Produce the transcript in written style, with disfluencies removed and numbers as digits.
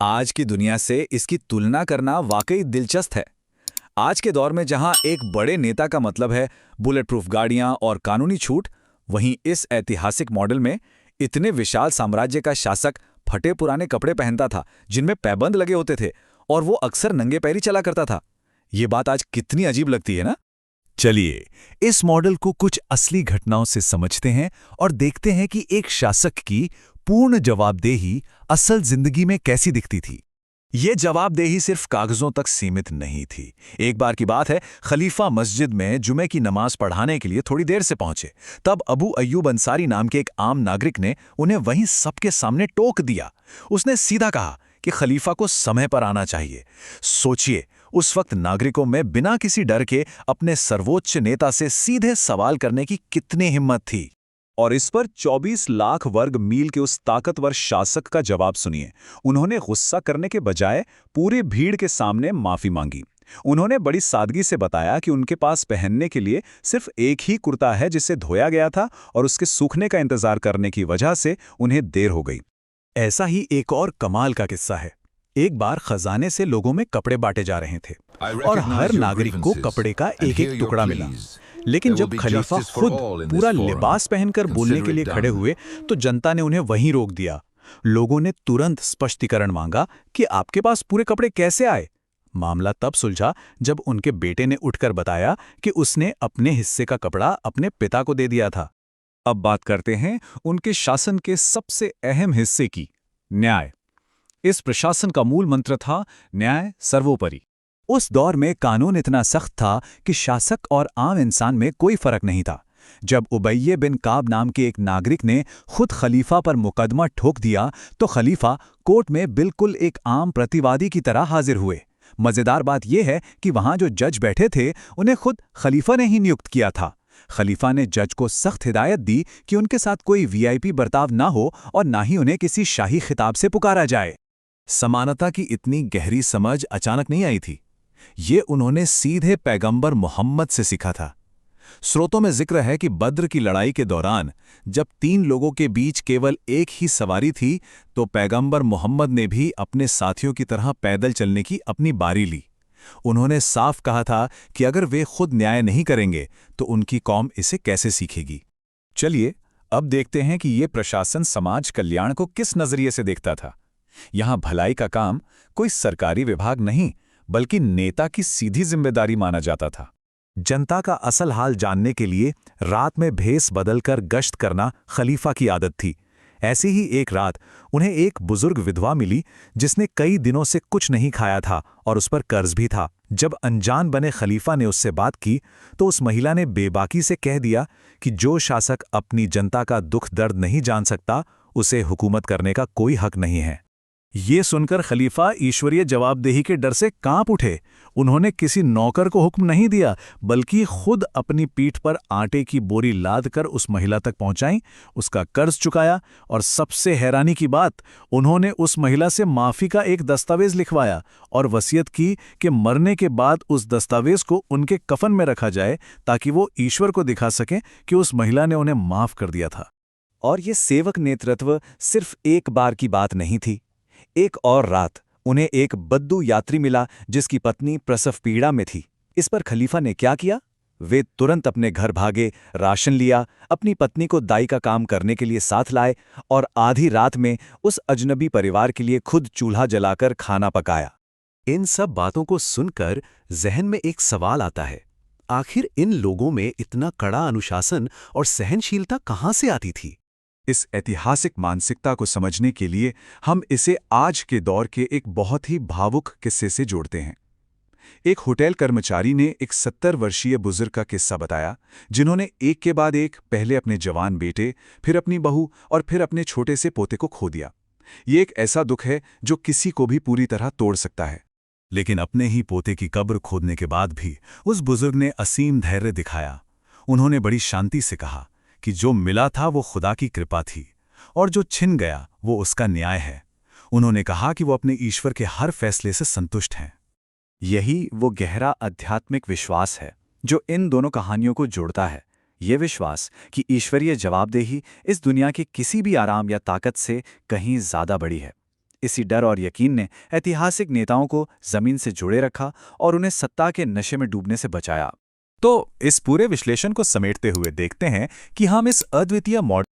आज की दुनिया से इसकी तुलना करना वाकई दिलचस्प है। आज के दौर में जहां एक बड़े नेता का मतलब है बुलेट प्रूफ गाड़ियां और कानूनी छूट, वहीं इस ऐतिहासिक मॉडल में इतने विशाल साम्राज्य का शासक फटे पुराने कपड़े पहनता था जिनमें पैबंद लगे होते थे, और वो अक्सर नंगे पैरी चला करता था। ये बात आज कितनी अजीब लगती है ना। चलिए, इस मॉडल को कुछ असली घटनाओं से समझते हैं और देखते हैं कि एक शासक की पूर्ण जवाबदेही असल जिंदगी में कैसी दिखती थी। ये जवाबदेही सिर्फ कागजों तक सीमित नहीं थी। एक बार की बात है, खलीफा मस्जिद में जुमे की नमाज पढ़ाने के लिए थोड़ी देर से पहुंचे। तब अबू अय्यूब अंसारी नाम के एक आम नागरिक ने उन्हें वहीं सबके सामने टोक दिया। उसने सीधा कहा कि खलीफा को समय पर आना चाहिए। सोचिए, उस वक्त नागरिकों में बिना किसी डर के अपने सर्वोच्च नेता से सीधे सवाल करने की कितनी हिम्मत थी। और इस पर 24 लाख वर्ग मील के उस ताकतवर शासक का जवाब सुनिए। उन्होंने गुस्सा करने के बजाय पूरी भीड़ के सामने माफी मांगी। उन्होंने बड़ी सादगी से बताया कि उनके पास पहनने के लिए सिर्फ एक ही कुर्ता है जिसे धोया गया था, और उसके सूखने का इंतजार करने की वजह से उन्हें देर हो गई। ऐसा ही एक और कमाल का किस्सा है। एक बार खजाने से लोगों में कपड़े बांटे जा रहे थे और हर नागरिक को कपड़े का एक एक टुकड़ा मिला। लेकिन जब खलीफा खुद पूरा लिबास पहनकर बोलने के लिए खड़े हुए तो जनता ने उन्हें वहीं रोक दिया। लोगों ने तुरंत स्पष्टीकरण मांगा कि आपके पास पूरे कपड़े कैसे आए। मामला तब सुलझा जब उनके बेटे ने उठकर बताया कि उसने अपने हिस्से का कपड़ा अपने पिता को दे दिया था। अब बात करते हैं उनके शासन के सबसे अहम हिस्से की, न्याय। इस प्रशासन का मूल मंत्र था न्याय सर्वोपरि। उस दौर में कानून इतना सख्त था कि शासक और आम इंसान में कोई फर्क नहीं था। जब उबैय बिन काब नाम के एक नागरिक ने खुद खलीफा पर मुकदमा ठोक दिया तो खलीफा कोर्ट में बिल्कुल एक आम प्रतिवादी की तरह हाजिर हुए। मजेदार बात यह है कि वहां जो जज बैठे थे उन्हें खुद खलीफा ने ही नियुक्त किया था। खलीफा ने जज को सख्त हिदायत दी कि उनके साथ कोई वीआईपी बर्ताव ना हो और ना ही उन्हें किसी शाही खिताब से पुकारा जाए। समानता की इतनी गहरी समझ अचानक नहीं आई थी। ये उन्होंने सीधे पैगंबर मोहम्मद से सीखा था। स्रोतों में जिक्र है कि बद्र की लड़ाई के दौरान जब 3 लोगों के बीच केवल एक ही सवारी थी तो पैगंबर मोहम्मद ने भी अपने साथियों की तरह पैदल चलने की अपनी बारी ली। उन्होंने साफ कहा था कि अगर वे खुद न्याय नहीं करेंगे तो उनकी कौम इसे कैसे सीखेगी। चलिए, अब देखते हैं कि ये प्रशासन समाज कल्याण को किस नजरिए से देखता था। यहां भलाई का काम कोई सरकारी विभाग नहीं बल्कि नेता की सीधी जिम्मेदारी माना जाता था। जनता का असल हाल जानने के लिए रात में भेस बदलकर गश्त करना खलीफा की आदत थी। ऐसी ही एक रात उन्हें एक बुजुर्ग विधवा मिली जिसने कई दिनों से कुछ नहीं खाया था और उस पर कर्ज भी था। जब अनजान बने खलीफा ने उससे बात की तो उस महिला ने बेबाकी से कह दिया कि जो शासक अपनी जनता का दुख दर्द नहीं जान सकता उसे हुकूमत करने का कोई हक नहीं है। ये सुनकर खलीफा ईश्वरीय जवाबदेही के डर से कांप उठे। उन्होंने किसी नौकर को हुक्म नहीं दिया बल्कि खुद अपनी पीठ पर आटे की बोरी लादकर उस महिला तक पहुंचाई, उसका कर्ज चुकाया और सबसे हैरानी की बात, उन्होंने उस महिला से माफी का एक दस्तावेज लिखवाया और वसीयत की कि मरने के बाद उस दस्तावेज को उनके कफन में रखा जाए ताकि वो ईश्वर को दिखा सकें कि उस महिला ने उन्हें माफ कर दिया था। और ये सेवक नेतृत्व सिर्फ एक बार की बात नहीं थी। एक और रात उन्हें एक बद्दू यात्री मिला जिसकी पत्नी प्रसव पीड़ा में थी। इस पर खलीफा ने क्या किया? वे तुरंत अपने घर भागे, राशन लिया, अपनी पत्नी को दाई का काम करने के लिए साथ लाए और आधी रात में उस अजनबी परिवार के लिए खुद चूल्हा जलाकर खाना पकाया। इन सब बातों को सुनकर जहन में एक सवाल आता है, आखिर इन लोगों में इतना कड़ा अनुशासन और सहनशीलता कहां से आती थी? इस ऐतिहासिक मानसिकता को समझने के लिए हम इसे आज के दौर के एक बहुत ही भावुक किस्से से जोड़ते हैं। एक होटल कर्मचारी ने एक 70 वर्षीय बुजुर्ग का किस्सा बताया जिन्होंने एक के बाद एक पहले अपने जवान बेटे, फिर अपनी बहू और फिर अपने छोटे से पोते को खो दिया। ये एक ऐसा दुख है जो किसी को भी पूरी तरह तोड़ सकता है। लेकिन अपने ही पोते की कब्र खोदने के बाद भी उस बुजुर्ग ने असीम धैर्य दिखाया। उन्होंने बड़ी शांति से कहा कि जो मिला था वो खुदा की कृपा थी और जो छिन गया वो उसका न्याय है। उन्होंने कहा कि वो अपने ईश्वर के हर फैसले से संतुष्ट हैं। यही वो गहरा आध्यात्मिक विश्वास है जो इन दोनों कहानियों को जोड़ता है। ये विश्वास कि ईश्वरीय जवाबदेही इस दुनिया के किसी भी आराम या ताकत से कहीं ज्यादा बड़ी है। इसी डर और यकीन ने ऐतिहासिक नेताओं को जमीन से जुड़े रखा और उन्हें सत्ता के नशे में डूबने से बचाया। तो इस पूरे विश्लेषण को समेटते हुए देखते हैं कि हम इस अद्वितीय मॉडल